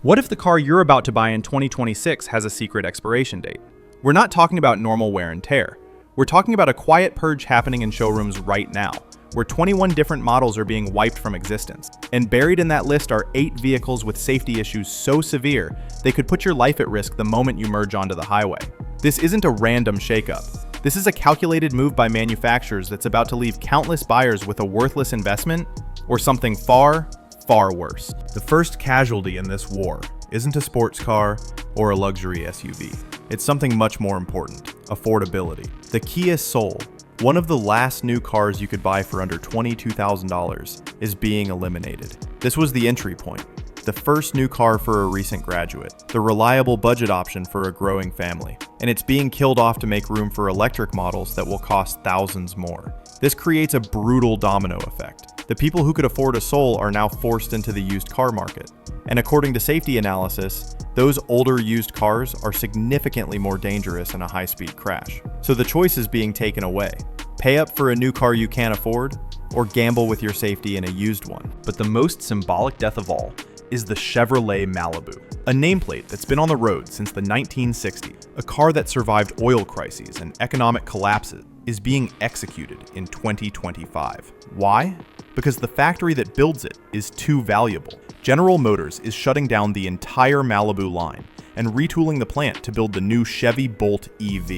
What if the car you're about to buy in 2026 has a secret expiration date? We're not talking about normal wear and tear. We're talking about a quiet purge happening in showrooms right now, where 21 different models are being wiped from existence. And buried in that list are 8 vehicles with safety issues so severe they could put your life at risk the moment you merge onto the highway. This isn't a random shakeup. This is a calculated move by manufacturers that's about to leave countless buyers with a worthless investment or something far, far worse. The first casualty in this war isn't a sports car or a luxury SUV. It's something much more important: affordability. The Kia Soul, one of the last new cars you could buy for under $22,000, is being eliminated. This was the entry point, the first new car for a recent graduate, the reliable budget option for a growing family, and it's being killed off to make room for electric models that will cost thousands more. This creates a brutal domino effect. The people who could afford a Soul are now forced into the used car market. And according to safety analysis, those older used cars are significantly more dangerous in a high-speed crash. So the choice is being taken away. Pay up for a new car you can't afford, or gamble with your safety in a used one. But the most symbolic death of all is the Chevrolet Malibu, a nameplate that's been on the road since the 1960s. A car that survived oil crises and economic collapses is being executed in 2025. Why? Because the factory that builds it is too valuable. General Motors is shutting down the entire Malibu line and retooling the plant to build the new Chevy Bolt EV.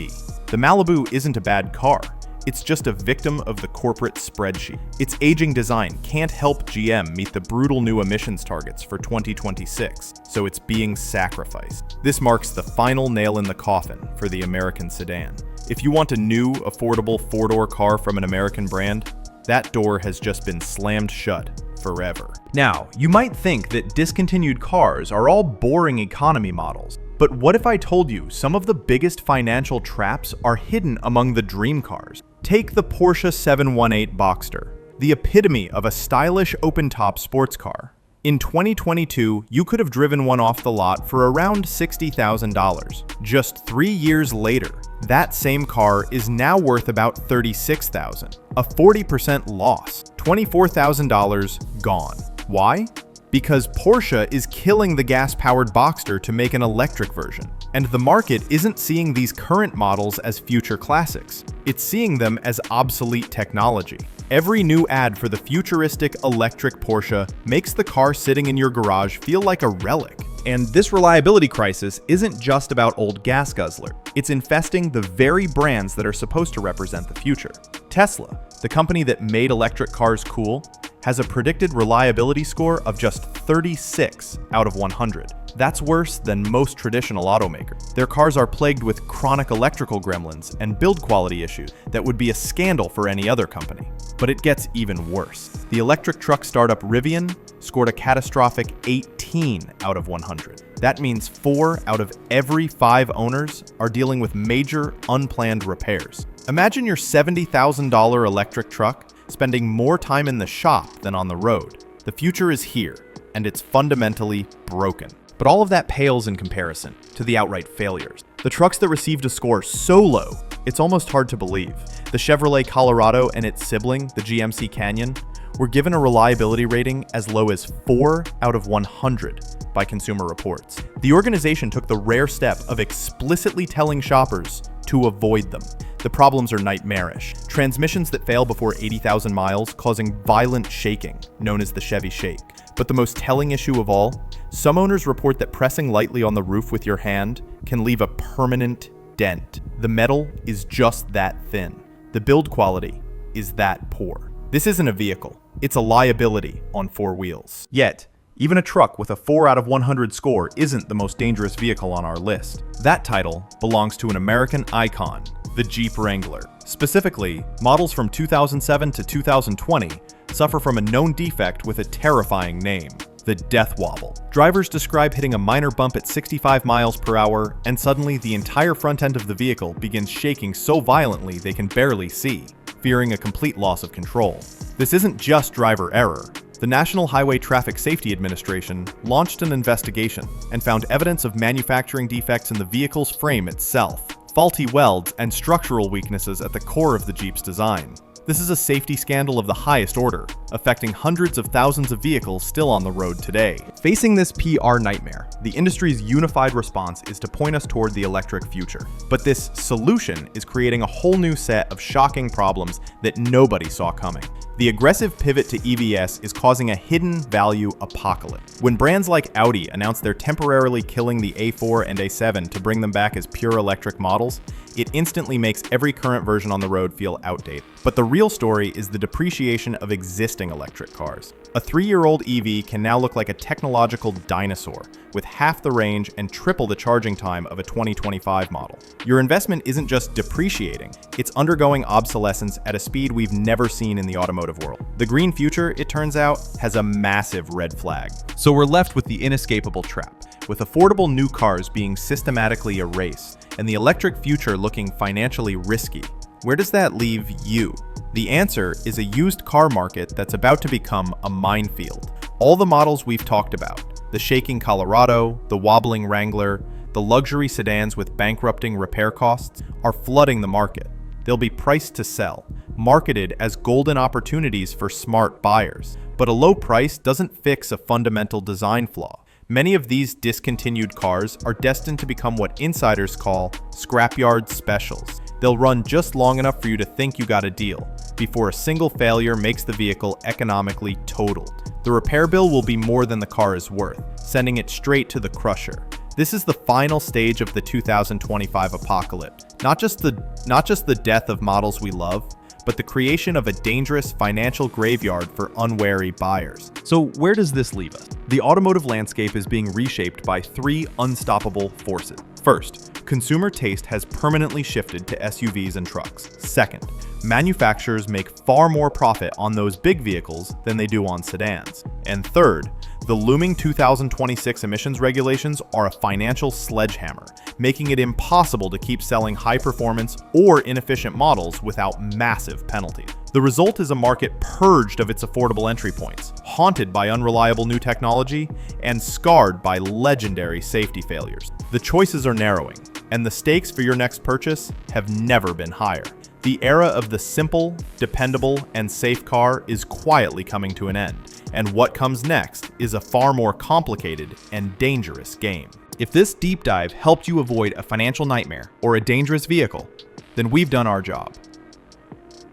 The Malibu isn't a bad car. It's just a victim of the corporate spreadsheet. Its aging design can't help GM meet the brutal new emissions targets for 2026, so it's being sacrificed. This marks the final nail in the coffin for the American sedan. If you want a new, affordable 4-door car from an American brand, that door has just been slammed shut forever. Now, you might think that discontinued cars are all boring economy models, but what if I told you some of the biggest financial traps are hidden among the dream cars? Take the Porsche 718 Boxster, the epitome of a stylish open-top sports car. In 2022, you could have driven one off the lot for around $60,000. Just 3 years later, that same car is now worth about $36,000, a 40% loss, $24,000 gone. Why? Because Porsche is killing the gas-powered Boxster to make an electric version. And the market isn't seeing these current models as future classics. It's seeing them as obsolete technology. Every new ad for the futuristic electric Porsche makes the car sitting in your garage feel like a relic. And this reliability crisis isn't just about old gas guzzler. It's infesting the very brands that are supposed to represent the future. Tesla, the company that made electric cars cool, has a predicted reliability score of just 36 out of 100. That's worse than most traditional automakers. Their cars are plagued with chronic electrical gremlins and build quality issues that would be a scandal for any other company. But it gets even worse. The electric truck startup Rivian scored a catastrophic 18 out of 100. That means 4 out of every 5 owners are dealing with major, unplanned repairs. Imagine your $70,000 electric truck spending more time in the shop than on the road. The future is here, and it's fundamentally broken. But all of that pales in comparison to the outright failures. The trucks that received a score so low, it's almost hard to believe. The Chevrolet Colorado and its sibling, the GMC Canyon, were given a reliability rating as low as 4 out of 100 by Consumer Reports. The organization took the rare step of explicitly telling shoppers to avoid them. The problems are nightmarish. Transmissions that fail before 80,000 miles, causing violent shaking, known as the Chevy shake. But the most telling issue of all, some owners report that pressing lightly on the roof with your hand can leave a permanent dent. The metal is just that thin. The build quality is that poor. This isn't a vehicle. It's a liability on 4 wheels. Yet, even a truck with a 4 out of 100 score isn't the most dangerous vehicle on our list. That title belongs to an American icon, the Jeep Wrangler. Specifically, models from 2007 to 2020 suffer from a known defect with a terrifying name: the death wobble. Drivers describe hitting a minor bump at 65 miles per hour, and suddenly the entire front end of the vehicle begins shaking so violently they can barely see, fearing a complete loss of control. This isn't just driver error. The National Highway Traffic Safety Administration launched an investigation and found evidence of manufacturing defects in the vehicle's frame itself, faulty welds, and structural weaknesses at the core of the Jeep's design. This is a safety scandal of the highest order, affecting hundreds of thousands of vehicles still on the road today. Facing this PR nightmare, the industry's unified response is to point us toward the electric future. But this solution is creating a whole new set of shocking problems that nobody saw coming. The aggressive pivot to EVs is causing a hidden value apocalypse. When brands like Audi announce they're temporarily killing the A4 and A7 to bring them back as pure electric models, it instantly makes every current version on the road feel outdated. But the real story is the depreciation of existing electric cars. A 3-year-old EV can now look like a technological dinosaur, with half the range and triple the charging time of a 2025 model. Your investment isn't just depreciating, it's undergoing obsolescence at a speed we've never seen in the automotive world. The green future, it turns out, has a massive red flag. So we're left with the inescapable trap, with affordable new cars being systematically erased, and the electric future looking financially risky. Where does that leave you? The answer is a used car market that's about to become a minefield. All the models we've talked about, the shaking Colorado, the wobbling Wrangler, the luxury sedans with bankrupting repair costs, are flooding the market. They'll be priced to sell, marketed as golden opportunities for smart buyers. But a low price doesn't fix a fundamental design flaw. Many of these discontinued cars are destined to become what insiders call scrapyard specials. They'll run just long enough for you to think you got a deal, before a single failure makes the vehicle economically totaled. The repair bill will be more than the car is worth, sending it straight to the crusher. This is the final stage of the 2025 apocalypse. Not just the death of models we love, but the creation of a dangerous financial graveyard for unwary buyers. So where does this leave us? The automotive landscape is being reshaped by 3 unstoppable forces. First, consumer taste has permanently shifted to SUVs and trucks. Second, manufacturers make far more profit on those big vehicles than they do on sedans. And third, the looming 2026 emissions regulations are a financial sledgehammer, making it impossible to keep selling high-performance or inefficient models without massive penalties. The result is a market purged of its affordable entry points, haunted by unreliable new technology, and scarred by legendary safety failures. The choices are narrowing, and the stakes for your next purchase have never been higher. The era of the simple, dependable, and safe car is quietly coming to an end, and what comes next is a far more complicated and dangerous game. If this deep dive helped you avoid a financial nightmare or a dangerous vehicle, then we've done our job.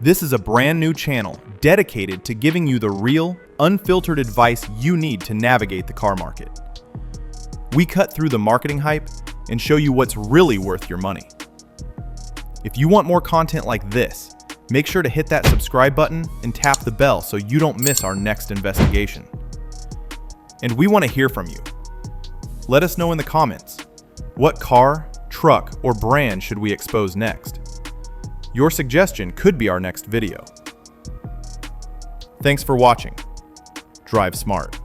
This is a brand new channel dedicated to giving you the real, unfiltered advice you need to navigate the car market. We cut through the marketing hype and show you what's really worth your money. If you want more content like this, make sure to hit that subscribe button and tap the bell so you don't miss our next investigation. And we want to hear from you. Let us know in the comments, what car, truck, or brand should we expose next? Your suggestion could be our next video. Thanks for watching. Drive smart.